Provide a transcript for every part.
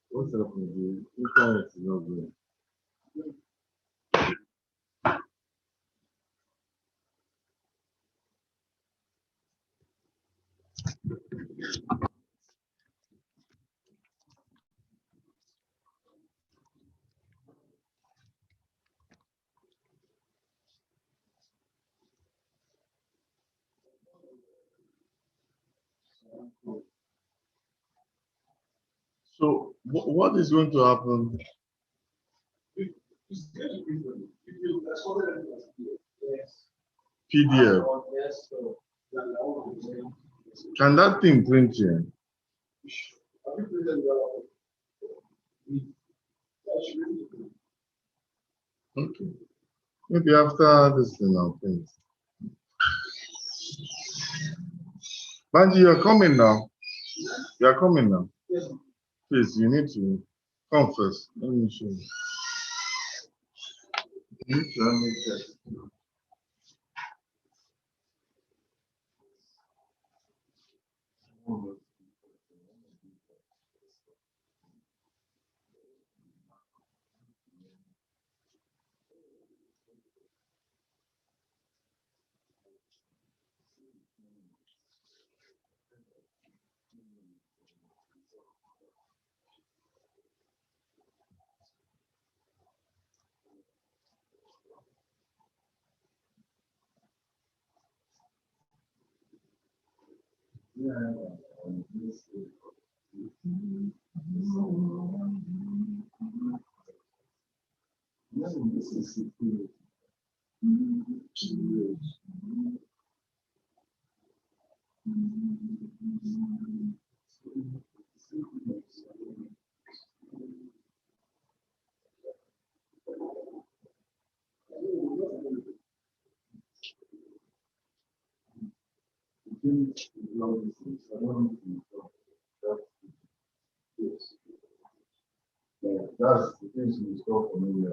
What's happening? The internet is not good. So what is going to happen? PDF. Can that thing print here? Okay. Maybe after this thing I'll print. Banji, you're coming now. You're coming now. Please, you need to come first. Let me show you. You need to let me check. That's the things you store for me.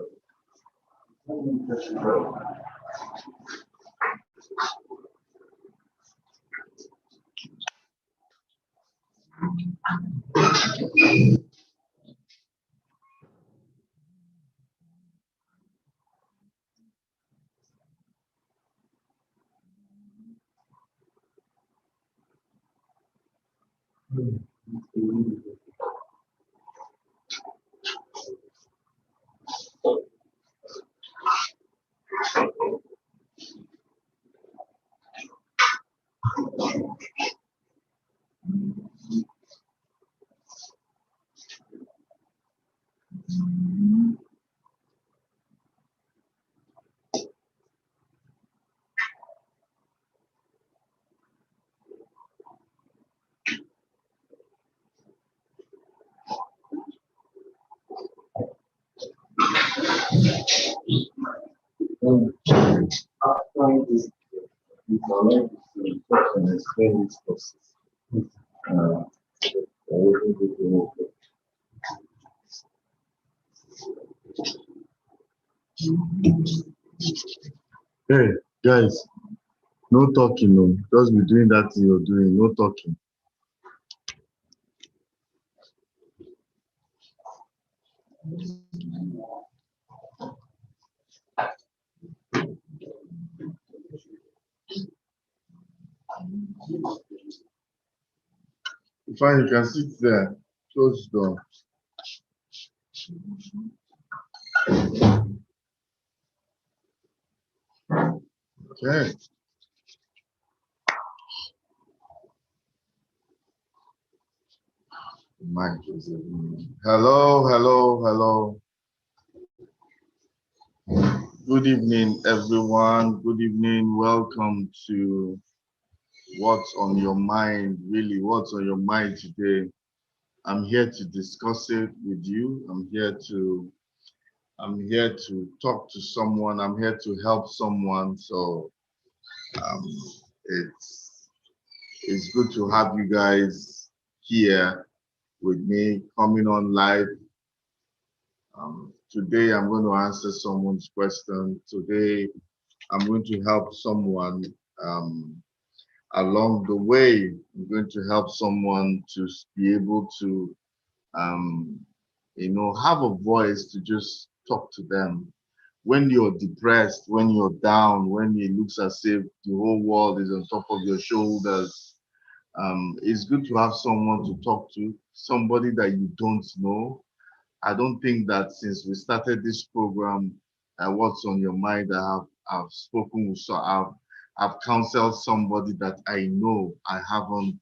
After this, we collect the and explain this process. Hey, guys, no talking, no. Just be doing that thing you're doing, no talking. Fine, you can sit there. Close the door. Okay. Mike is hello, hello, hello. Good evening, everyone. Good evening. Welcome to What's on Your Mind. Really, what's on your mind today? I'm here to discuss it with you. I'm here to talk to someone. I'm here to help someone. So it's It's good to have you guys here with me coming on live. Today, I'm going to answer someone's question. Today, I'm going to help someone um, along the way. I'm going to help someone to be able to, um, have a voice to just talk to them. When you're depressed, when you're down, when it looks as if the whole world is on top of your shoulders, it's good to have someone to talk to, somebody that you don't know. I don't think that since we started this program, what's on your mind, I've spoken with, so I've counseled somebody that I know. I haven't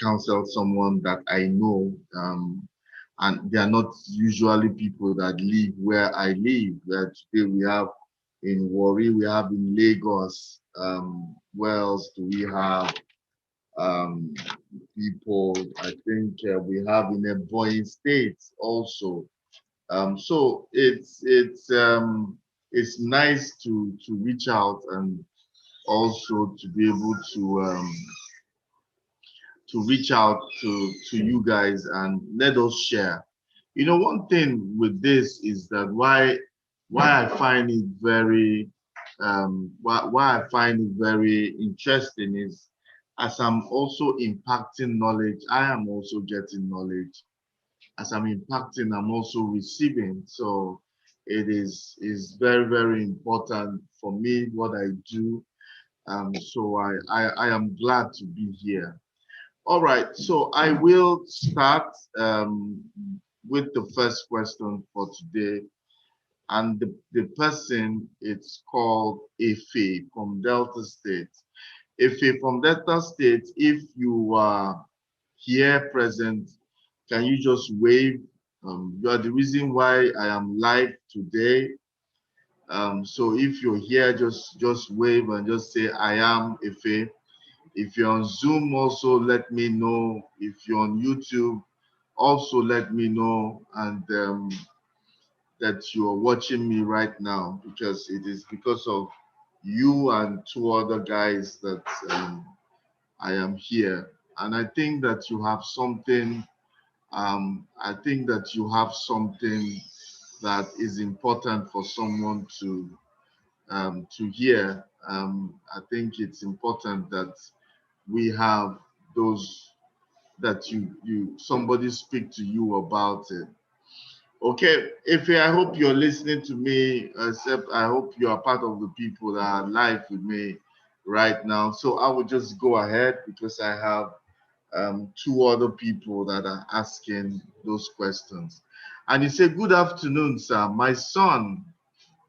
counseled someone that I know, and they are not usually people that live where I live. Where today we have in Warri, we have in Lagos. Where else do we have? Um, People, I think we have in Ebonyi State also. So it's nice to reach out and also to be able to reach out to you guys and let us share. One thing with this is that why I find it very why I find it very interesting is as I'm also impacting knowledge, I am also getting knowledge. As I'm impacting, I'm also receiving. So it is very, very important for me what I do. So I am glad to be here. All right, so I will start with the first question for today. And the person, it's called Efe from Delta State. Efe from Delta State, if you are here present, can you just wave? You are the reason why I am live today. So if you're here, just wave and just say, I am Efe. If you're on Zoom, also let me know. If you're on YouTube, also let me know. And that you are watching me right now, because it is because of you and two other guys that I am here. And I think that you have something. I think that you have something that is important for someone to hear. I think it's important that we have those that you somebody speak to you about it. Okay, Ife, I hope you're listening to me, except I hope you are part of the people that are live with me right now. So I will just go ahead because I have two other people that are asking those questions. And he said, good afternoon, sir. My son,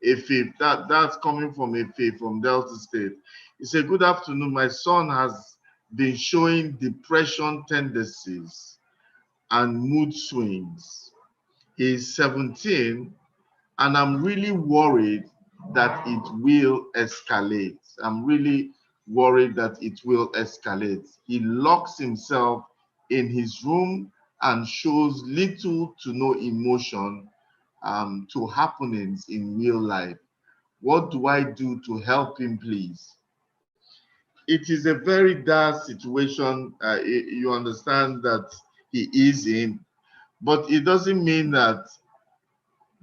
Ife, that's coming from Ife from Delta State. He said, good afternoon. My son has been showing depression tendencies and mood swings. He's 17, and I'm really worried that it will escalate. I'm really worried that it will escalate. He locks himself in his room and shows little to no emotion to happenings in real life. What do I do to help him, please? It is a very dire situation. You understand that he is in, but it doesn't mean that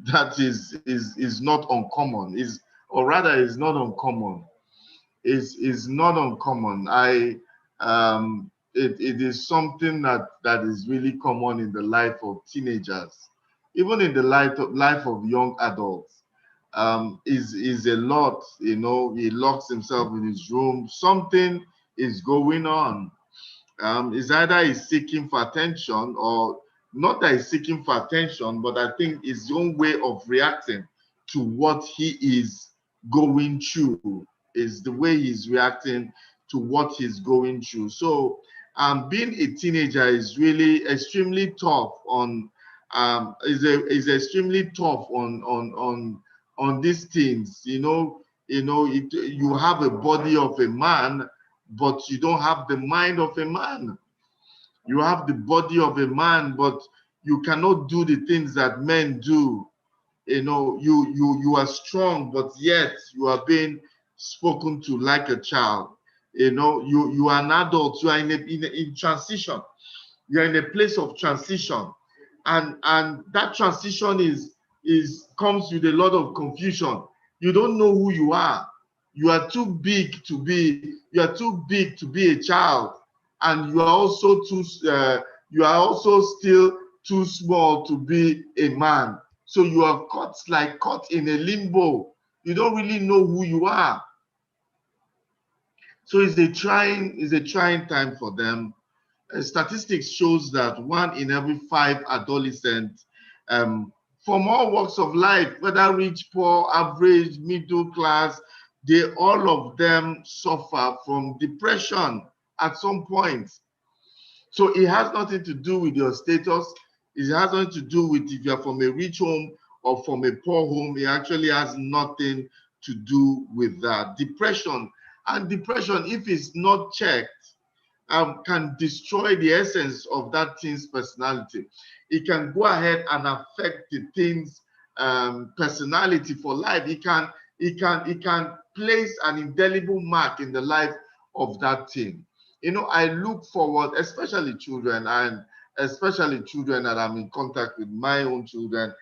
that is not uncommon, is or rather is not uncommon, is not uncommon. It is something that is really common in the life of teenagers, even in the life of young adults. Is a lot. He locks himself in his room, something is going on. Is either he's seeking for attention, or not that he's seeking for attention, but I think his own way of reacting to what he is going through is the way he's reacting to what he's going through. So being a teenager is really extremely tough on is extremely tough on these things. You have a body of a man, but you don't have the mind of a man. You have the body of a man, but you cannot do the things that men do. You are strong, but yet you are being spoken to like a child. You know, you are an adult, you are in transition. You're in a place of transition, and that transition is comes with a lot of confusion. You don't know who you are. You are too big to be, you are too big to be a child, and you are also you are also still too small to be a man. So you are caught in a limbo. You don't really know who you are. So it's a trying time for them. Statistics shows that 1 in every 5 adolescents um, from all walks of life, whether rich, poor, average, middle class, all of them suffer from depression at some point. So it has nothing to do with your status. It has nothing to do with if you're from a rich home or from a poor home. It actually has nothing to do with that. Depression, if it's not checked, can destroy the essence of that teen's personality. It can go ahead and affect the teen's personality for life. It can place an indelible mark in the life of that teen. You know, I look forward, especially children, and especially children that I'm in contact with, my own children.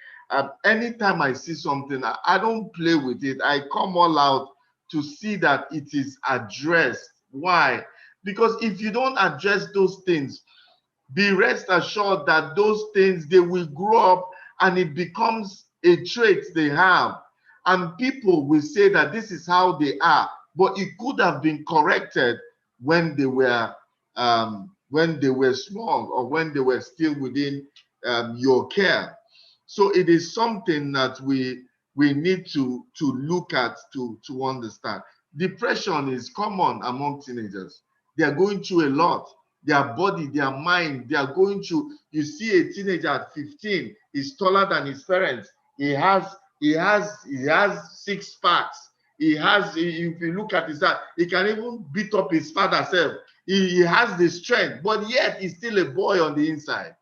Anytime I see something, I don't play with it. I come all out to see that it is addressed. Why? Because if you don't address those things, be rest assured that those things, they will grow up and it becomes a trait they have. And people will say that this is how they are, but it could have been corrected when they were small, or when they were still within your care. So it is something that we need to look at, to understand. Depression is common among teenagers. They are going through a lot. Their body, their mind, they are going through. You see a teenager at 15 is taller than his parents. He has 6 packs. He has, if you look at his heart, he can even beat up his father self. He has the strength, but yet he's still a boy on the inside.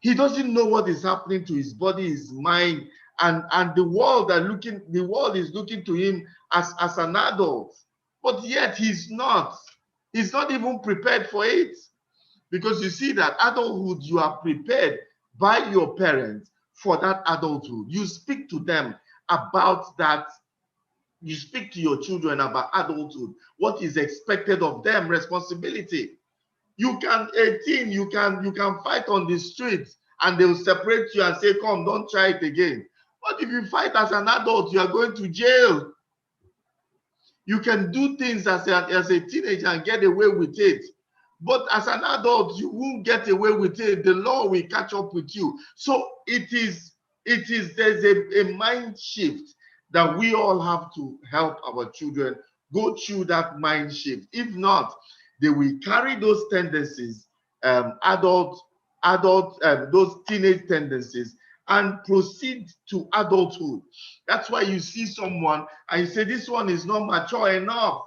He doesn't know what is happening to his body, his mind, and the world is looking to him as an adult, but yet he's not even prepared for it. Because you see that adulthood, you are prepared by your parents for that adulthood. You speak to them about that. You speak to your children about adulthood, what is expected of them, responsibility. You can 18, you can fight on the streets and they will separate you and say, come, don't try it again. But if you fight as an adult, you are going to jail. You can do things as a teenager and get away with it. But as an adult, you won't get away with it. The law will catch up with you. So there's a mind shift that we all have to help our children go through that mind shift. If not, they will carry those tendencies, those teenage tendencies, and proceed to adulthood. That's why you see someone and you say, this one is not mature enough.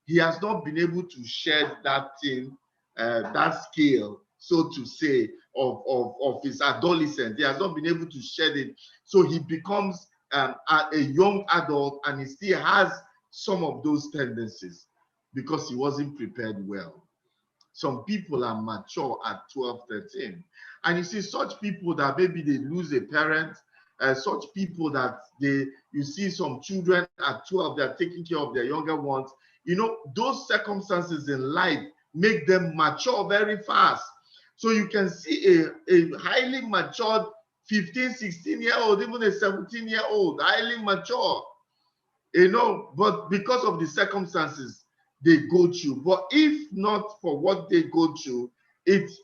He has not been able to shed that thing, that scale, so to say, of his adolescence. He has not been able to shed it. So he becomes a young adult and he still has some of those tendencies because he wasn't prepared well. Some people are mature at 12, 13. And you see such people that maybe they lose a parent, such people that you see some children at 12, they're taking care of their younger ones. You know, those circumstances in life make them mature very fast. So you can see a highly matured 15, 16-year-old, even a 17-year-old, highly mature, you know, but because of the circumstances they go through. But if not for what they go through, it's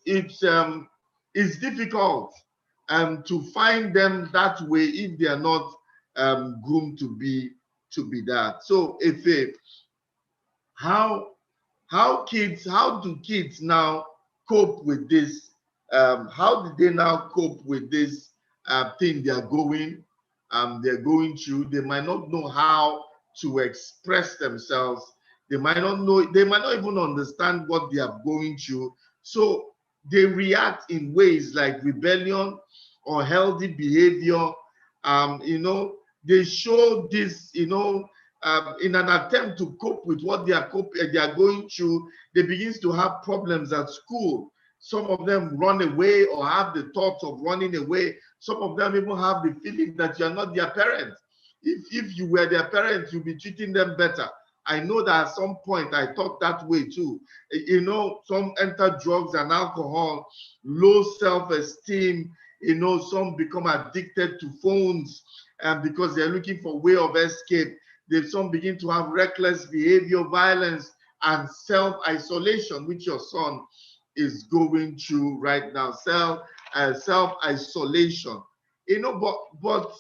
difficult to find them that way if they are not groomed to be that. So if how how do kids now cope with this? How do they now cope with this thing they're going through? They might not know how to express themselves. They might not know, they might not even understand what they are going through. So they react in ways like rebellion or healthy behavior. You know, they show this, you know, in an attempt to cope with what they are going through, they begin to have problems at school. Some of them run away or have the thoughts of running away. Some of them even have the feeling that you are not their parent. If you were their parent, you'd be treating them better. I know that at some point I thought that way too. You know, some enter drugs and alcohol, low self-esteem. You know, some become addicted to phones and because they're looking for a way of escape. Some begin to have reckless behavior, violence, and self-isolation, which your son is going through right now. Self-isolation. You know, but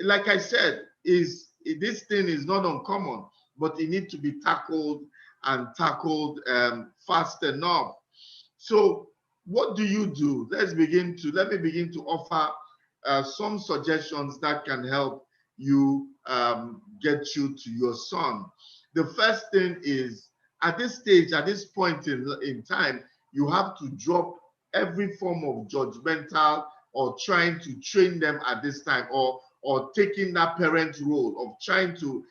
like I said, this thing is not uncommon, but it needs to be tackled and tackled fast enough. So what do you do? Let me begin to offer some suggestions that can help you get through to your son. The first thing is, at this stage, at this point in time, you have to drop every form of judgmental or trying to train them at this time, or taking that parent role of trying to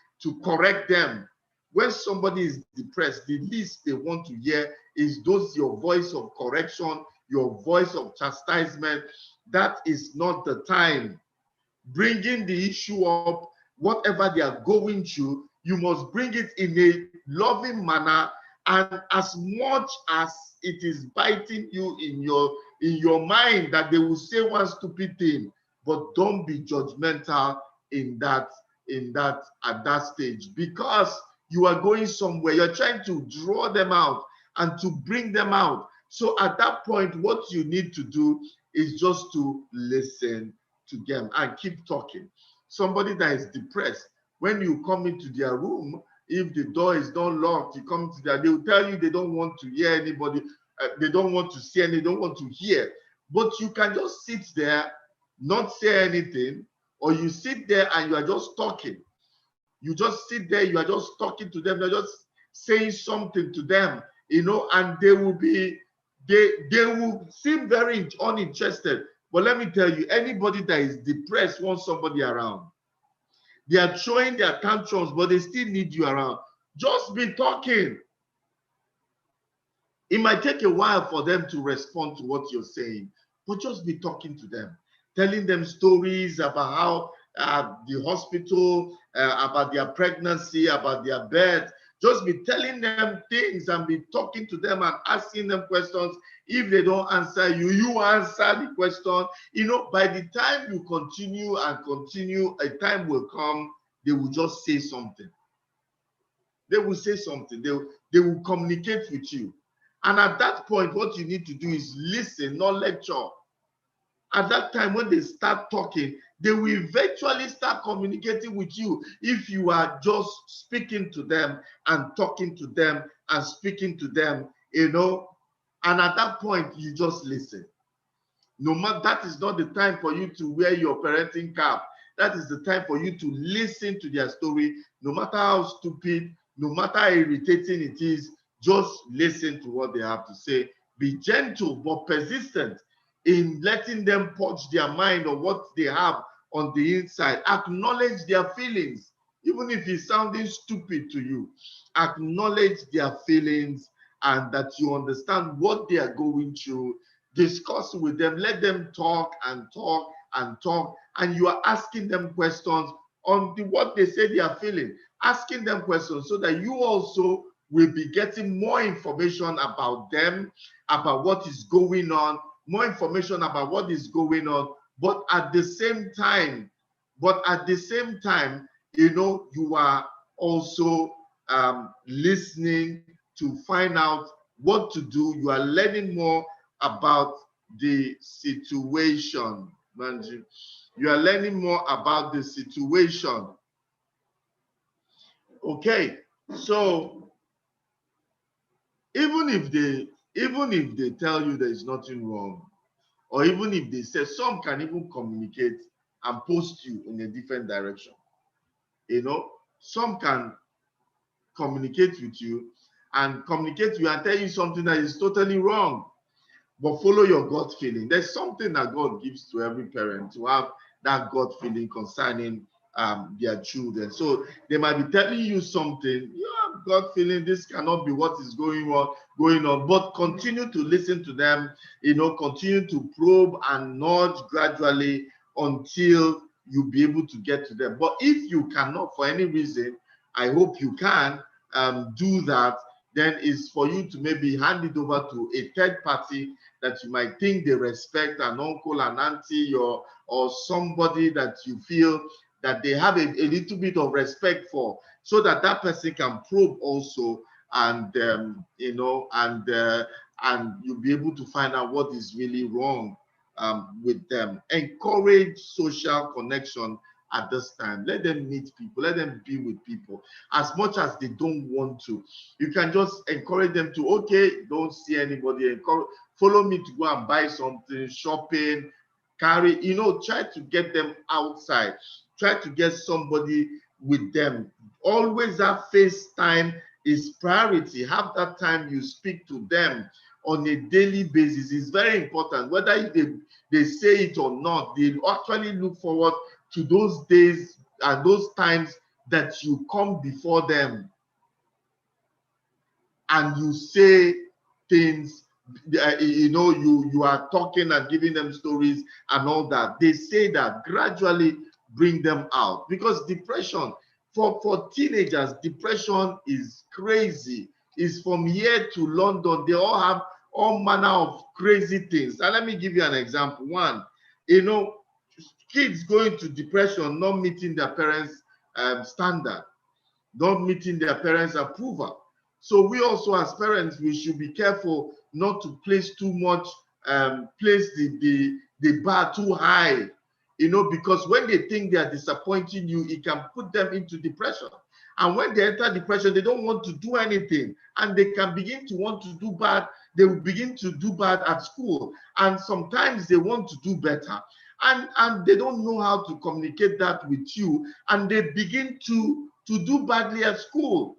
correct them. When somebody is depressed, the least they want to hear is your voice of correction, your voice of chastisement. That is not the time. Bringing the issue up, whatever they are going through, you must bring it in a loving manner, and as much as it is biting you in your mind that they will say one stupid thing, but don't be judgmental at that stage, because you are going somewhere. You're trying to draw them out and to bring them out. So at that point, what you need to do is just to listen to them and keep talking. Somebody that is depressed, when you come into their room, if the door is not locked, you come to their, they will tell you they don't want to hear anybody, they don't want to see and they don't want to hear. But you can just sit there, not say anything, or you sit there and you are just talking. You just sit there, you are just talking to them, you're just saying something to them, you know, and they will seem very uninterested. But let me tell you, anybody that is depressed wants somebody around. They are throwing their tantrums, but they still need you around. Just be talking. It might take a while for them to respond to what you're saying, but just be talking to them, telling them stories about how the hospital, about their pregnancy, about their birth. Just be telling them things and be talking to them and asking them questions. If they don't answer you, you answer the question. You know, by the time you continue and continue, a time will come, they will just say something. They will say something. They will communicate with you. And at that point, what you need to do is listen, not lecture. At that time, when they start talking, they will eventually start communicating with you if you are just speaking to them and talking to them and speaking to them, you know. And at that point, you just listen. No matter, that is not the time for you to wear your parenting cap. That is the time for you to listen to their story, no matter how stupid, no matter how irritating it is. Just listen to what they have to say. Be gentle but persistent in letting them purge their mind on what they have on the inside. Acknowledge their feelings, even if it's sounding stupid to you. Acknowledge their feelings and that you understand what they are going through. Discuss with them. Let them talk and talk and talk. And you are asking them questions on what they say they are feeling. Asking them questions so that you also will be getting more information about them, about what is going on, more information about what is going on. But at the same time, you know, you are also listening to find out what to do. You are learning more about the situation, Manji. You are learning more about the situation. Okay, so even if they tell you there is nothing wrong, or even if they say, some can even communicate and post you in a different direction. You know, some can communicate with you and tell you something that is totally wrong. But follow your gut feeling. There's something that God gives to every parent, to have that gut feeling concerning their children. So they might be telling you something, you have got feeling this cannot be what is going on, but continue to listen to them, continue to probe and nudge gradually until you be able to get to them. But if you cannot for any reason, I hope you can do that, then it's for you to maybe hand it over to a third party that you might think they respect, an uncle, an auntie, or somebody that you feel that they have a little bit of respect for, so that that person can probe also, and and you'll be able to find out what is really wrong with them. Encourage social connection at this time. Let them meet people, let them be with people. As much as they don't want to, you can just encourage them to, okay, don't see anybody, follow me to go and buy something, shopping, carry, try to get them outside. Try to get somebody with them. Always have FaceTime is priority. Have that time you speak to them on a daily basis. It's very important. Whether they say it or not, they actually look forward to those days and those times that you come before them and you say things, you are talking and giving them stories and all that. They say that gradually bring them out, because depression for teenagers, depression is crazy. It's from here to London. They all have all manner of crazy things. And let me give you an example. One, kids going to depression, not meeting their parents' standard, not meeting their parents' approval. So we also, as parents, we should be careful not to place too much, place the bar too high, because when they think they are disappointing you, it can put them into depression. And when they enter depression, they don't want to do anything, and they can begin to want to do bad. They will begin to do bad at school, and sometimes they want to do better, and they don't know how to communicate that with you, and they begin to do badly at school.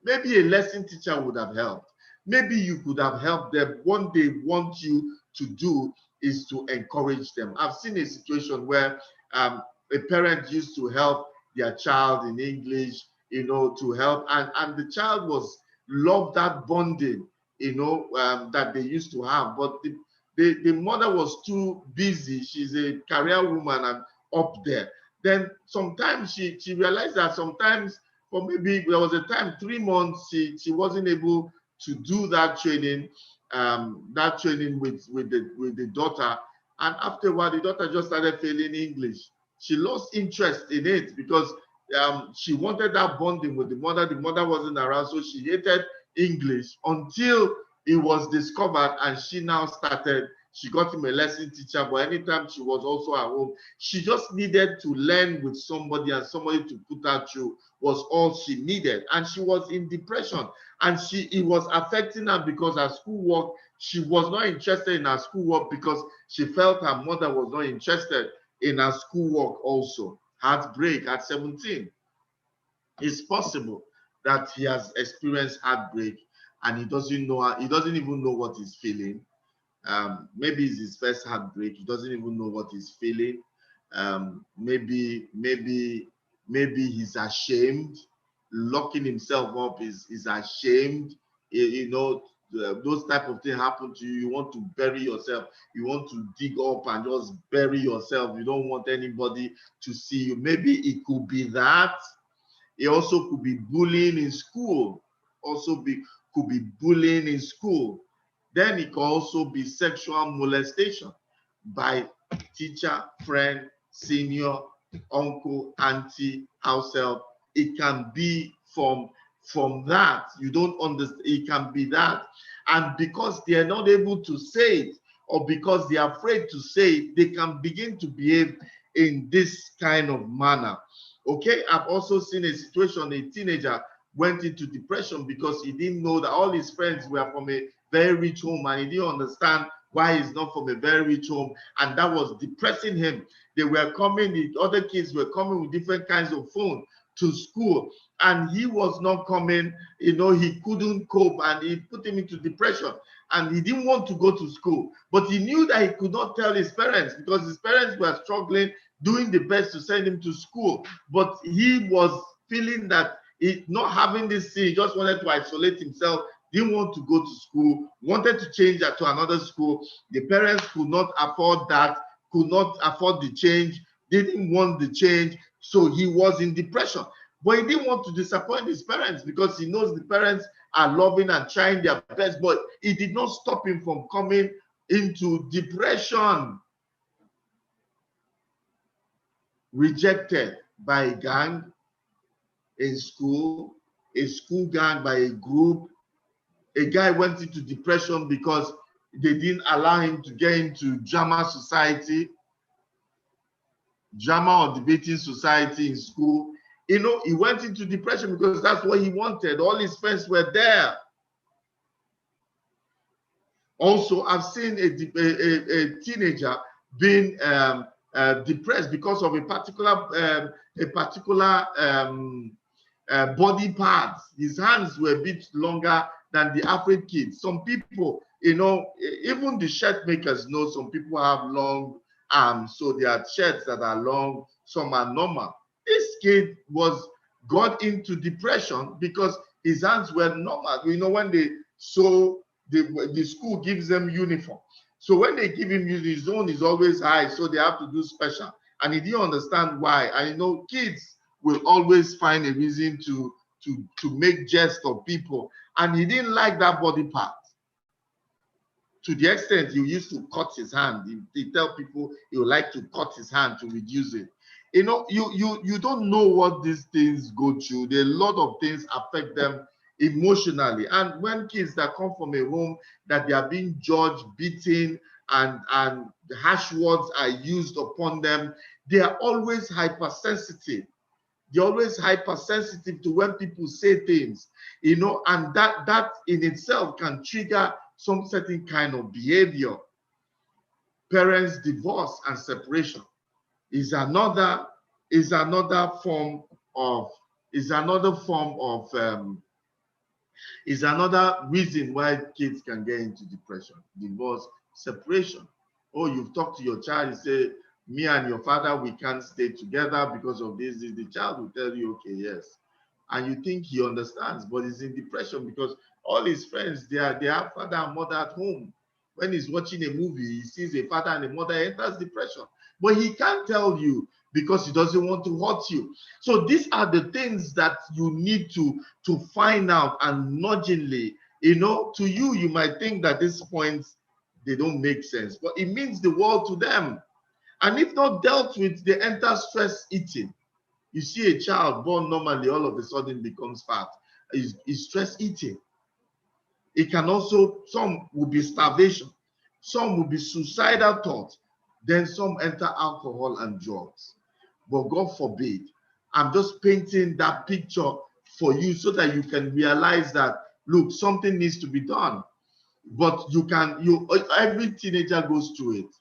Maybe a lesson teacher would have helped. Maybe you could have helped them. What they want you to do is to encourage them. I've seen a situation where a parent used to help their child in English, to help, and the child loved that bonding, that they used to have. But the mother was too busy. She's a career woman and up there. Then sometimes she realized that sometimes, for maybe there was a time, 3 months, she wasn't able to do that training with the daughter. And after a while, the daughter just started failing English. She lost interest in it because she wanted that bonding with the mother. The mother wasn't around, so she hated English until it was discovered, and she now started. She got him a lesson teacher, but anytime she was also at home, she just needed to learn with somebody, and somebody to put her through was all she needed. And she was in depression, and it was affecting her because her schoolwork, she was not interested in her schoolwork because she felt her mother was not interested in her schoolwork also. Heartbreak at 17. It's possible that he has experienced heartbreak and he doesn't even know what he's feeling. Maybe it's his first heartbreak. He doesn't even know what he's feeling. Maybe he's ashamed. Locking himself up is ashamed. Those type of things happen to you. You want to bury yourself. You want to dig up and just bury yourself. You don't want anybody to see you. Maybe it could be that. It also could be bullying in school. Could be bullying in school. Then it can also be sexual molestation by teacher, friend, senior, uncle, auntie, house help. It can be from that. You don't understand. It can be that. And because they are not able to say it, or because they are afraid to say it, they can begin to behave in this kind of manner. Okay, I've also seen a situation, a teenager went into depression because he didn't know that all his friends were from a very rich home, and he didn't understand why he's not from a very rich home, and that was depressing him. They were coming, the other kids were coming with different kinds of phone to school, and he was not coming. He couldn't cope, and it put him into depression, and he didn't want to go to school, but he knew that he could not tell his parents because his parents were struggling doing the best to send him to school. But he was feeling that not having this thing, he just wanted to isolate himself, didn't want to go to school, wanted to change that to another school. The parents could not afford that, could not afford the change, didn't want the change. So he was in depression. But he didn't want to disappoint his parents because he knows the parents are loving and trying their best. But it did not stop him from coming into depression. Rejected by a gang in school, a school gang by a group. A guy went into depression because they didn't allow him to get into drama society, drama or debating society in school. You know, he went into depression because that's what he wanted. All his friends were there. Also, I've seen a teenager being depressed because of a particular body parts. His hands were a bit longer than the average kid. Some people, you know, even the shirt makers know some people have long arms, so there are shirts that are long, some are normal. This kid got into depression because his hands were normal. You know, when they sew, the school gives them uniform. So when they give him his own is always high, so they have to do special. And he didn't understand why. I know kids will always find a reason to make jest of people. And he didn't like that body part. To the extent he used to cut his hand. He tell people he would like to cut his hand to reduce it. You know, you don't know what these things go through. There are a lot of things affect them emotionally. And when kids that come from a home that they are being judged, beaten, and harsh words are used upon them, they are always hypersensitive. They're always hypersensitive to when people say things, you know, and that in itself can trigger some certain kind of behavior. Parents' divorce and separation is another form of is another reason why kids can get into depression. Divorce, separation. Oh, you've talked to your child, you say, me and your father, we can't stay together because of this. The child will tell you, okay, yes. And you think he understands, but he's in depression because all his friends, they have father and mother at home. When he's watching a movie, he sees a father and a mother, he enters depression. But he can't tell you because he doesn't want to hurt you. So these are the things that you need to find out, and nudgingly, you know, to you, you might think that these points, they don't make sense, but it means the world to them. And if not dealt with, they enter stress eating. You see a child born normally, all of a sudden becomes fat. Is stress eating. It can also, some will be starvation, some will be suicidal thoughts, then some enter alcohol and drugs. But God forbid, I'm just painting that picture for you so that you can realize that, look, something needs to be done. But every teenager goes through it.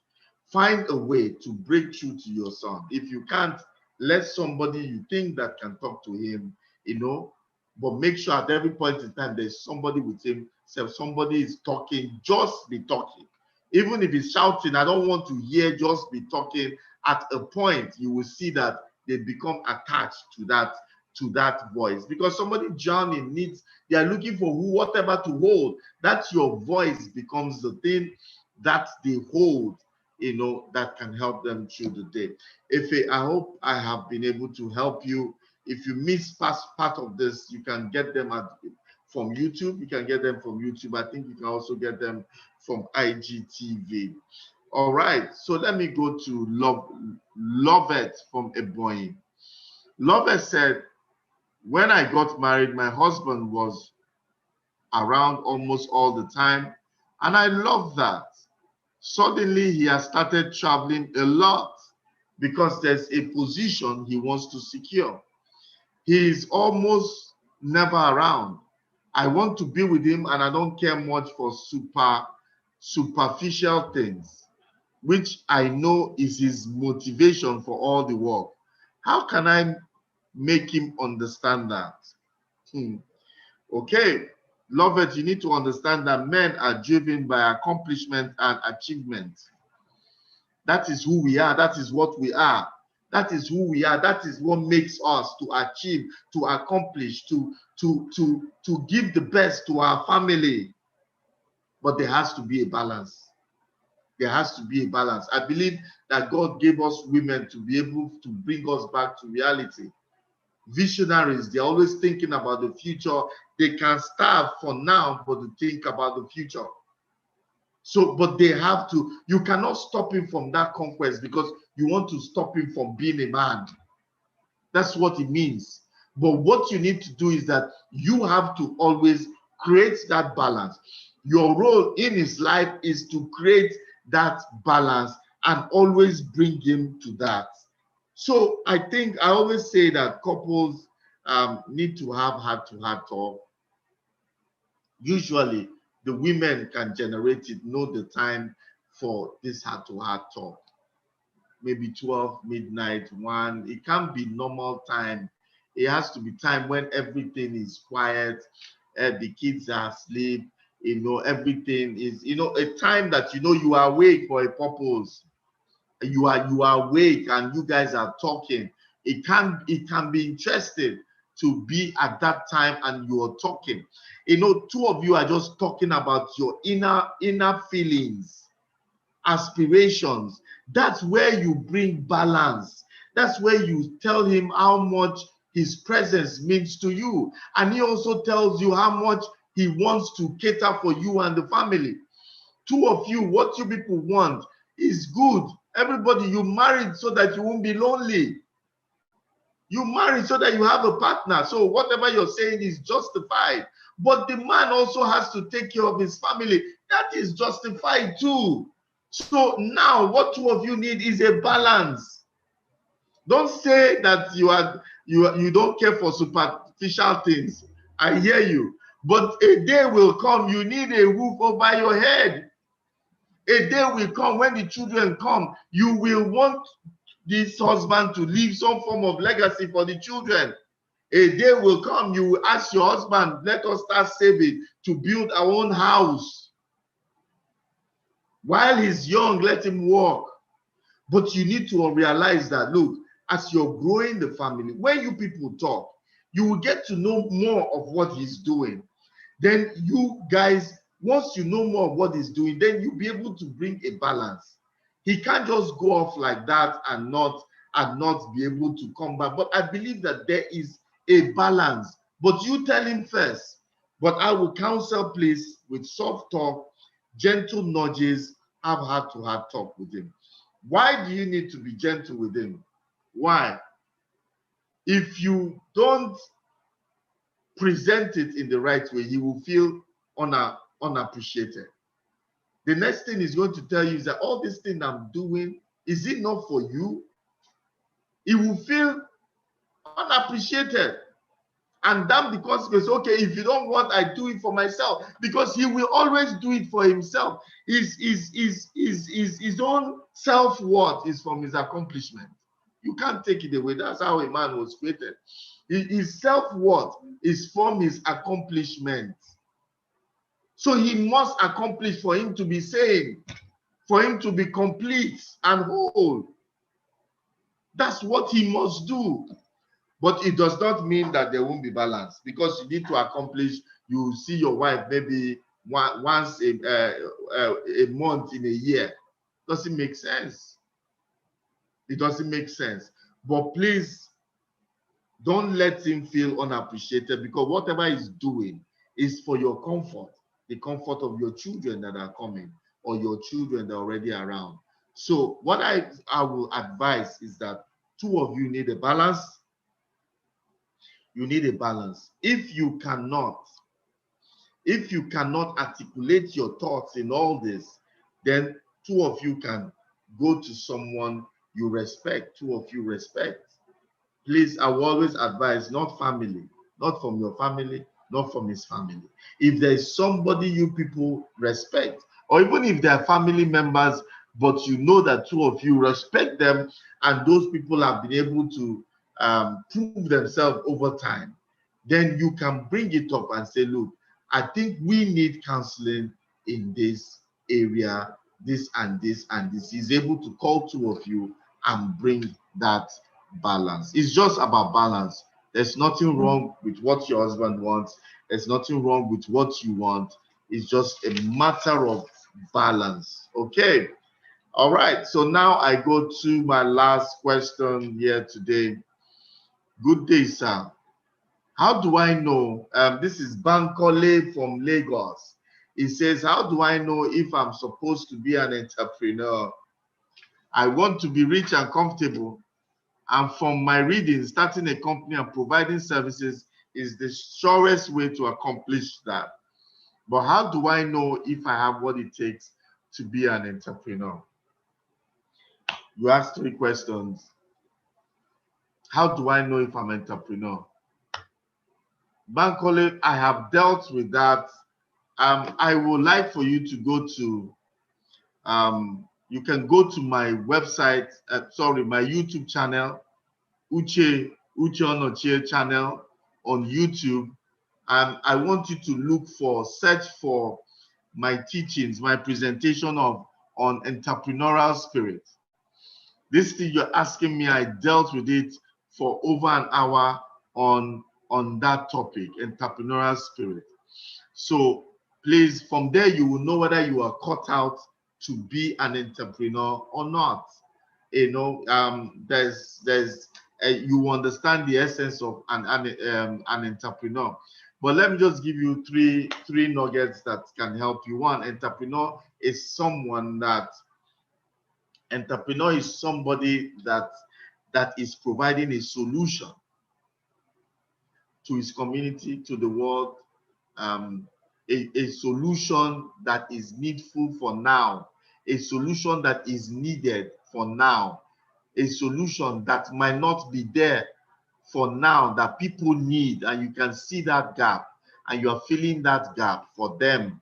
Find a way to break through to your son. If you can't, let somebody you think that can talk to him, you know, but make sure at every point in time there's somebody with him. So if somebody is talking, just be talking. Even if he's shouting, I don't want to hear, just be talking. At a point, you will see that they become attached to that voice, because somebody drowning needs, they are looking for whatever to hold. That's your voice becomes the thing that they hold, you know, that can help them through the day. If I hope I have been able to help you. If you miss past part of this, you can get them from YouTube. You can get them from YouTube. I think you can also get them from IGTV. All right, so let me go to Lovett from Ebonyi. Lovett said, when I got married, my husband was around almost all the time, and I love that. Suddenly, he has started traveling a lot because there's a position he wants to secure. He is almost never around. I want to be with him, and I don't care much for superficial things, which I know is his motivation for all the work. How can I make him understand that? Okay, Lovett, you need to understand that men are driven by accomplishment and achievement. That is who we are. That is what we are. That is who we are. That is what makes us to achieve, to accomplish, to give the best to our family. But there has to be a balance. There has to be a balance. I believe that God gave us women to be able to bring us back to reality. Visionaries, they're always thinking about the future. They can starve for now, but to think about the future. So, but they have to, you cannot stop him from that conquest because you want to stop him from being a man. That's what it means. But what you need to do is that you have to always create that balance. Your role in his life is to create that balance and always bring him to that. So I think I always say that couples need to have heart-to-heart talk. Usually, the women can generate it, know the time for this heart-to-heart talk. Maybe 12, midnight, 1. It can't be normal time. It has to be time when everything is quiet, the kids are asleep, everything is, a time that you are awake for a purpose. You are awake and you guys are talking. It can be interesting to be at that time and you are talking. Two of you are just talking about your inner feelings, aspirations. That's where you bring balance. That's where you tell him how much his presence means to you. And he also tells you how much he wants to cater for you and the family. Two of you, what you people want is good. Everybody, you married so that you won't be lonely. You married so that you have a partner. So whatever you're saying is justified. But the man also has to take care of his family. That is justified too. So now what two of you need is a balance. Don't say that you don't care for superficial things. I hear you. But a day will come, you need a roof over your head. A day will come when the children come, you will want this husband to leave some form of legacy for the children. A day will come, you will ask your husband, let us start saving to build our own house. While he's young, let him work. But you need to realize that, look, as you're growing the family, when you people talk, you will get to know more of what he's doing. Then you guys, once you know more of what he's doing, then you'll be able to bring a balance. He can't just go off like that and not be able to come back. But I believe that there is a balance. But you tell him first. But I will counsel, please, with soft talk, gentle nudges, have heart-to-heart talk with him. Why do you need to be gentle with him? Why? If you don't present it in the right way, he will feel unappreciated. The next thing he's going to tell you is that all this thing I'm doing, is it not for you? He will feel unappreciated. And that because it's okay, if you don't want, I do it for myself. Because he will always do it for himself. His own self-worth is from his accomplishment. You can't take it away. That's how a man was created. His self-worth is from his accomplishment. So he must accomplish for him to be sane, for him to be complete and whole. That's what he must do. But it does not mean that there won't be balance, because you need to accomplish. You see your wife maybe once a month in a year. Doesn't make sense. It doesn't make sense. But please don't let him feel unappreciated, because whatever he's doing is for your comfort, the comfort of your children that are coming, or your children that are already around. So what I will advise is that two of you need a balance. You need a balance. If you cannot articulate your thoughts in all this, then two of you can go to someone you respect. Two of you respect. Please, I will always advise, not family, not from your family, not from his family. If there is somebody you people respect, or even if they are family members, but you know that two of you respect them, and those people have been able to prove themselves over time, then you can bring it up and say, look, I think we need counseling in this area, this and this and this. He's able to call two of you and bring that balance. It's just about balance. There's nothing wrong with what your husband wants. There's nothing wrong with what you want. It's just a matter of balance. Okay. All right. So now I go to my last question here today. Good day, sir. How do I know? This is Bankole from Lagos. He says, how do I know if I'm supposed to be an entrepreneur? I want to be rich and comfortable. And from my reading, starting a company and providing services is the surest way to accomplish that. But how do I know if I have what it takes to be an entrepreneur? You asked 3 questions. How do I know if I'm an entrepreneur? Bankole, I have dealt with that. I would like for you to go to, you can go to my website, my YouTube channel, Uche Onochie channel on YouTube. And I want you to search for my teachings, my presentation on entrepreneurial spirit. This thing you're asking me, I dealt with it for over an hour on that topic, entrepreneurial spirit. So please, from there, you will know whether you are cut out to be an entrepreneur or not. You know, you understand the essence of an entrepreneur. But let me just give you three nuggets that can help you. One, entrepreneur is somebody that is providing a solution to his community, to the world, a solution that is needful for now, a solution that is needed for now, a solution that might not be there for now that people need, and you can see that gap and you are filling that gap for them.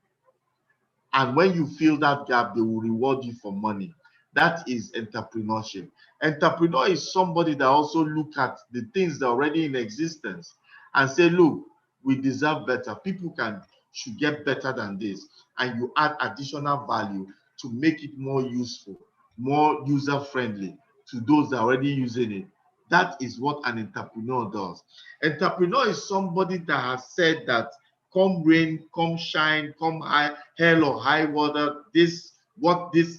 And when you fill that gap, they will reward you for money. That is entrepreneurship. Entrepreneur is somebody that also look at the things that are already in existence and say, look, we deserve better. People should get better than this. And you add additional value to make it more useful, more user-friendly to those that are already using it. That is what an entrepreneur does. Entrepreneur is somebody that has said that come rain, come shine, come hell or high water, this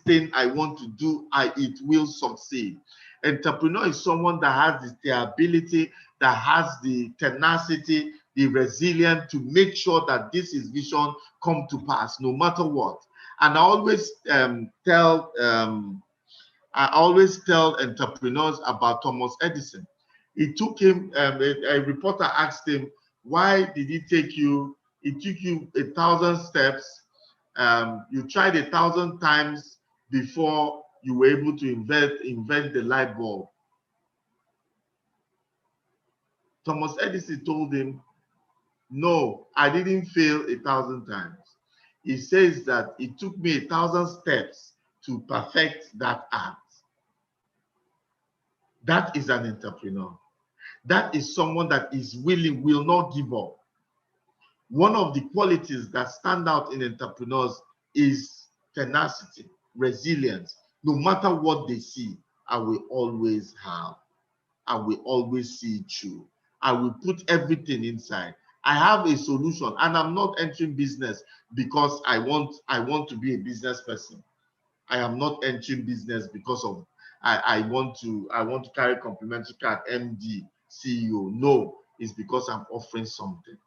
thing I want to do, it will succeed. Entrepreneur is someone that has the ability, that has the tenacity, the resilience to make sure that this is vision come to pass no matter what. And I always tell entrepreneurs about Thomas Edison. It took him, a reporter asked him, why did it took you 1,000 steps? You tried 1,000 times before you were able to invent the light bulb. Thomas Edison told him, no, I didn't fail 1,000 times. He says that it took me 1,000 steps to perfect that art. That is an entrepreneur. That is someone that is willing, will not give up. One of the qualities that stand out in entrepreneurs is tenacity, resilience. No matter what they see, I will always have. I will always see it through. I will put everything inside. I have a solution, and I'm not entering business because I want to be a business person. I am not entering business because of I want to carry complimentary card, MD, CEO. No, it's because I'm offering something.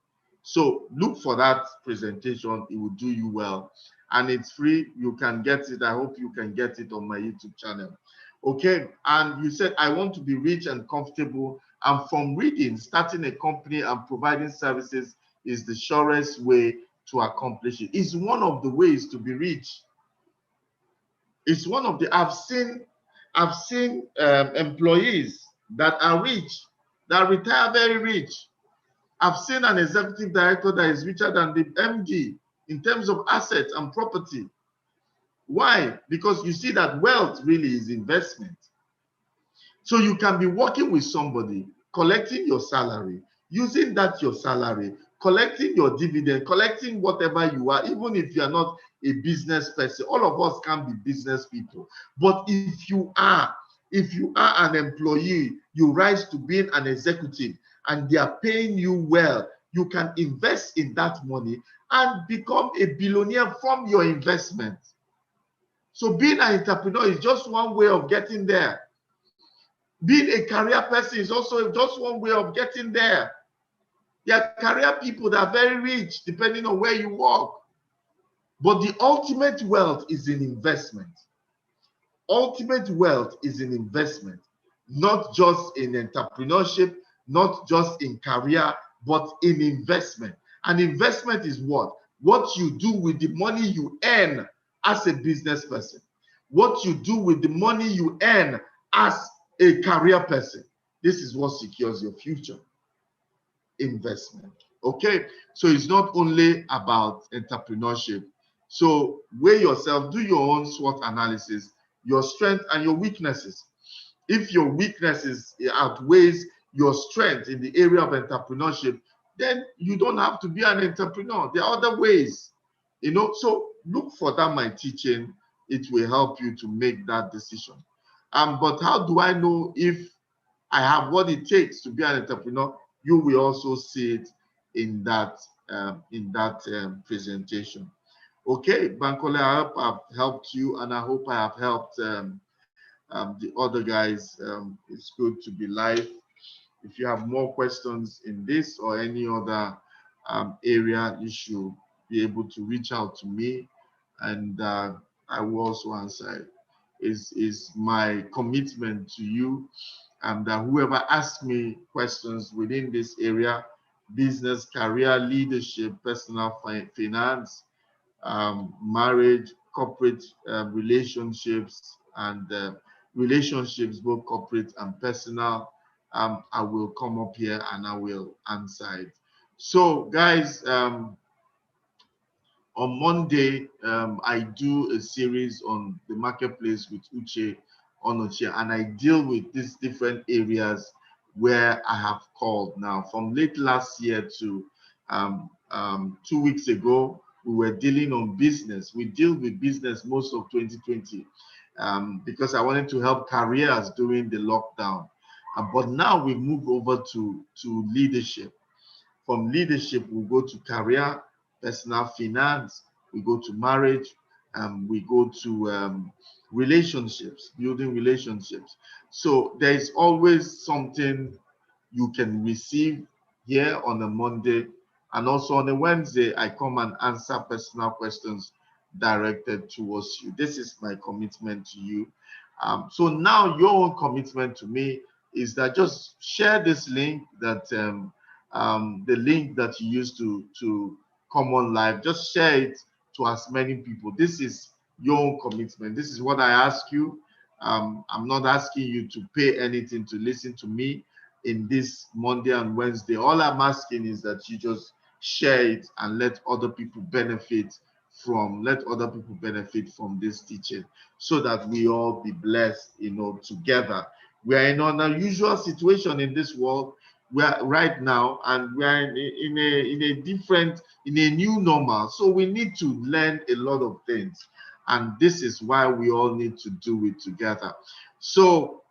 So look for that presentation. It will do you well. And it's free. You can get it. I hope you can get it on my YouTube channel. Okay. And you said, I want to be rich and comfortable. And from reading, starting a company and providing services is the surest way to accomplish it. It's one of the ways to be rich. It's one of the, I've seen employees that are rich, that retire very rich. I've seen an executive director that is richer than the MD in terms of assets and property. Why? Because you see that wealth really is investment. So you can be working with somebody, collecting your salary, using that your salary, collecting your dividend, collecting whatever you are, even if you are not a business person. All of us can be business people. But if you are If you are an employee, you rise to being an executive and they are paying you well, you can invest in that money and become a billionaire from your investment. So being an entrepreneur is just one way of getting there. Being a career person is also just one way of getting there. There are career people that are very rich depending on where you work. But the ultimate wealth is in investment. Ultimate wealth is in investment, not just in entrepreneurship, not just in career, but in investment. And investment is what? What you do with the money you earn as a business person. What you do with the money you earn as a career person. This is what secures your future. Investment. Okay, so it's not only about entrepreneurship. So weigh yourself, do your own SWOT analysis, your strength and your weaknesses. If your weaknesses outweighs your strength in the area of entrepreneurship, then you don't have to be an entrepreneur. There are other ways, so look for that my teaching. It will help you to make that decision. But how do I know if I have what it takes to be an entrepreneur? You will also see it in that presentation. Okay, Bankole, I hope I've helped you, and I hope I have helped the other guys. It's good to be live. If you have more questions in this or any other area, you should be able to reach out to me, and I will also answer it. Is my commitment to you, and that whoever asks me questions within this area, business, career, leadership, personal finance, marriage, corporate relationships, and relationships, both corporate and personal, I will come up here and I will answer it. So, guys, on Monday, I do a series on the marketplace with Uche Onochie, and I deal with these different areas where I have called now. From late last year to 2 weeks ago, we were dealing on business. We deal with business most of 2020 because I wanted to help careers during the lockdown. But now we move over to leadership. From leadership, we go to career, personal finance, we go to marriage, we go to relationships, building relationships. So there is always something you can receive here on a Monday, and also on a Wednesday, I come and answer personal questions directed towards you. This is my commitment to you. So now your own commitment to me is that just share this link, that the link that you use to come on live, just share it to as many people. This is your own commitment. This is what I ask you. I'm not asking you to pay anything to listen to me in this Monday and Wednesday. All I'm asking is that you just share it and let other people benefit from this teaching, so that we all be blessed, together. We are in an unusual situation in this world where right now, and we are in a new normal. So we need to learn a lot of things, and this is why we all need to do it together. So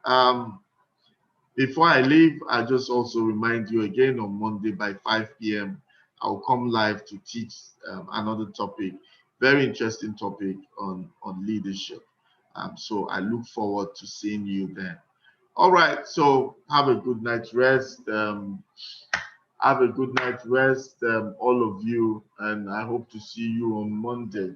before I leave, I just also remind you again, on Monday by 5 p.m. I'll come live to teach another topic, very interesting topic on leadership. So I look forward to seeing you then. All right, so have a good night's rest. Have a good night's rest, all of you, and I hope to see you on Monday.